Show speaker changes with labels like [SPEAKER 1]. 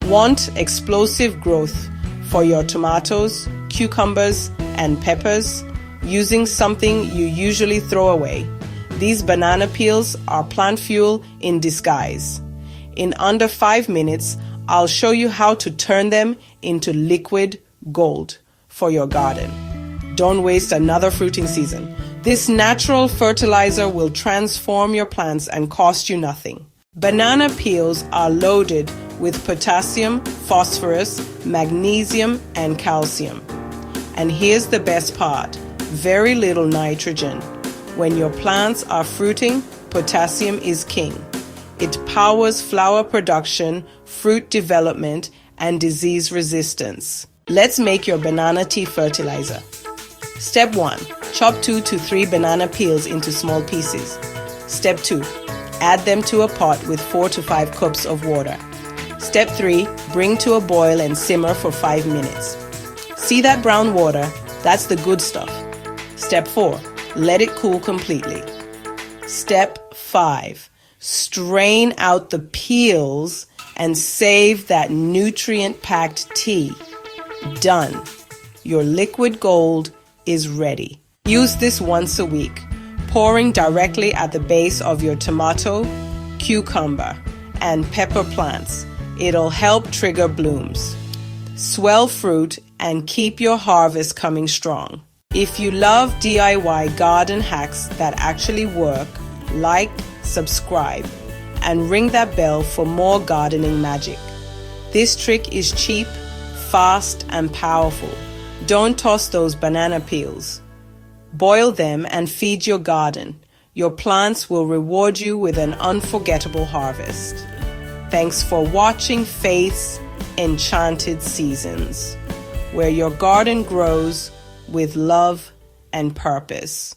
[SPEAKER 1] Want explosive growth for your tomatoes, cucumbers, and peppers using something you usually throw away? These banana peels are plant fuel in disguise. In under 5 minutes, I'll show you how to turn them into liquid gold for your garden. Don't waste another fruiting season. This natural fertilizer will transform your plants and cost you nothing. Banana peels are loaded with potassium, phosphorus, magnesium, and calcium. And here's the best part: very little nitrogen. When your plants are fruiting, potassium is king. It powers flower production, fruit development, and disease resistance. Let's make your banana tea fertilizer. Step 1. Chop 2 to 3 banana peels into small pieces. Step 2. Add them to a pot with 4 to 5 cups of water. Step 3. Bring to a boil and simmer for 5 minutes. See that brown water? That's the good stuff. Step 4. Let it cool completely. Step 5. Strain out the peels and save that nutrient-packed tea. Done. Your liquid gold is ready. Use this once a week, pouring directly at the base of your tomato, cucumber, and pepper plants. It'll help trigger blooms, swell fruit, and keep your harvest coming strong. If you love DIY garden hacks that actually work, like, subscribe, and ring that bell for more gardening magic. This trick is cheap, fast, and powerful. Don't toss those banana peels. Boil them and feed your garden. Your plants will reward you with an unforgettable harvest. Thanks for watching Faith's Enchanted Seasons, where your garden grows with love and purpose.